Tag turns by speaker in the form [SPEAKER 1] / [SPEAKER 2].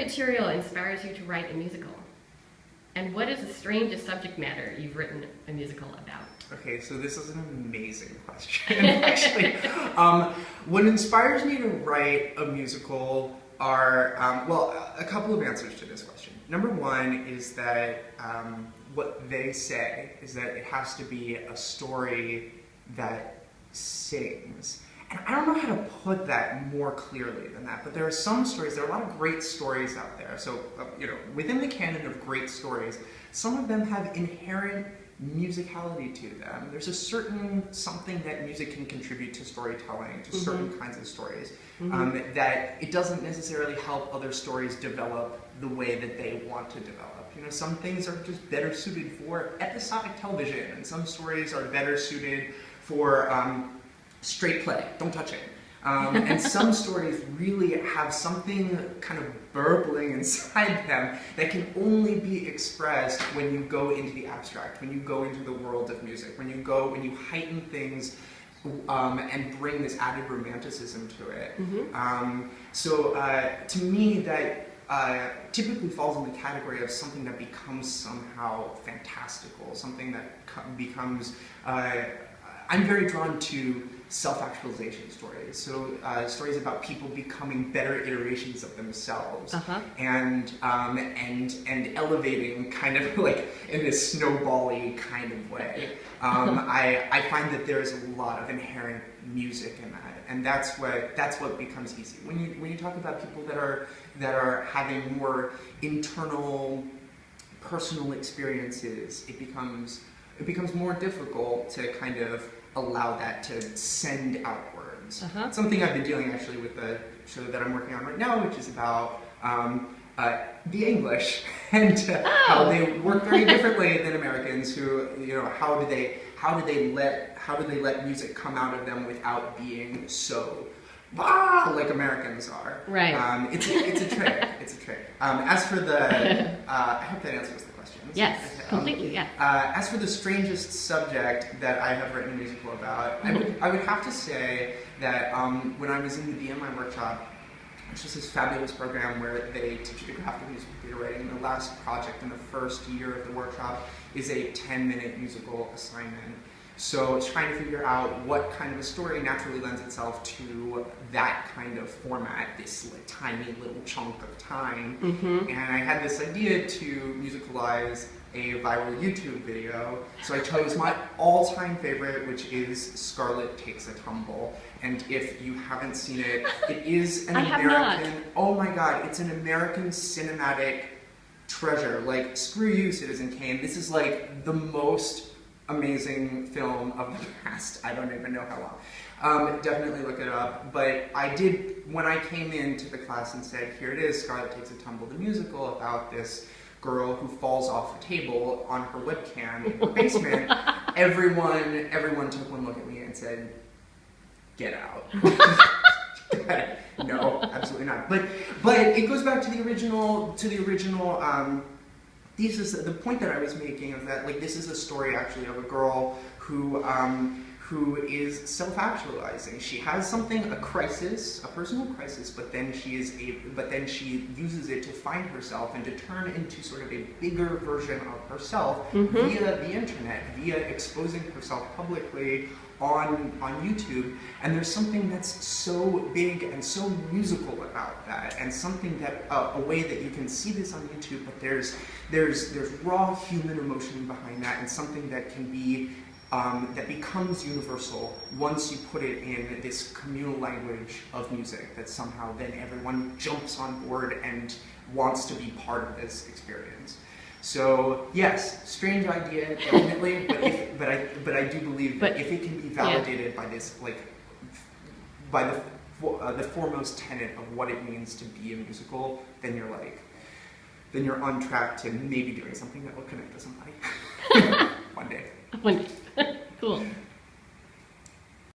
[SPEAKER 1] material inspires you to write a musical? And what is the strangest subject matter you've written a musical about?
[SPEAKER 2] Okay, so this is an amazing question, actually. What inspires me to write a musical are, well, a couple of answers to this question. Number one is that what they say is that it has to be a story that sings. And I don't know how to put that more clearly than that, but there are some stories, there are a lot of great stories out there. So, you know, within the canon of great stories, some of them have inherent musicality to them. There's a certain something that music can contribute to storytelling, to certain kinds of stories, that it doesn't necessarily help other stories develop the way that they want to develop. You know, some things are just better suited for episodic television, and some stories are better suited for straight play, don't touch it. And some stories really have something kind of burbling inside them that can only be expressed when you go into the abstract, when you go into the world of music, when you heighten things and bring this added romanticism to it. So to me, that typically falls in the category of something that becomes somehow fantastical, something that becomes, I'm very drawn to self-actualization stories, so stories about people becoming better iterations of themselves, and elevating kind of like in this snowball-y kind of way. I find that there's a lot of inherent music in that, and that's what becomes easy when you talk about people that are having more internal, personal experiences. It becomes more difficult to kind of allow that to send outwards. Something I've been doing actually with the show that I'm working on right now, which is about the English and how they work very differently than Americans. Who, you know, how do they let music come out of them without being so like Americans are?
[SPEAKER 1] Right.
[SPEAKER 2] It's a trick. It's a trick. As for the, I hope that answers the question.
[SPEAKER 1] Yes, completely, yeah.
[SPEAKER 2] As for the strangest subject that I have written a musical about, I would have to say that when I was in the BMI workshop, which is this fabulous program where they teach you the craft of musical theater writing, the last project in the first year of the workshop is a 10-minute musical assignment. So it's trying to figure out what kind of a story naturally lends itself to that kind of format, this like, tiny little chunk of time. And I had this idea to musicalize a viral YouTube video. So I chose my all-time favorite, which is Scarlet Takes a Tumble. And if you haven't seen it, it is an American, oh my god, it's an American cinematic treasure. Like, screw you, Citizen Kane. This is like the most amazing film of the past, I don't even know how long. Definitely look it up. But I did, when I came into the class and said, here it is, Scarlet Takes a Tumble, the musical about this girl who falls off a table on her webcam in her basement, everyone took one look at me and said, get out. No, absolutely not. But it goes back to the original thesis. The point that I was making is that, like, this is a story actually of a girl who is self-actualizing. She has a crisis, a personal crisis, but then she uses it to find herself and to turn into sort of a bigger version of herself via the internet, via exposing herself publicly on YouTube. And there's something that's so big and so musical about that, and something that a way that you can see this on YouTube, but there's raw human emotion behind that, and something that can be that becomes universal once you put it in this communal language of music, that somehow then everyone jumps on board and wants to be part of this experience. So yes, strange idea, definitely, but I do believe that if it can be validated by this, like, by the foremost tenet of what it means to be a musical, then you're on track to maybe doing something that will connect to somebody one day.
[SPEAKER 1] Cool.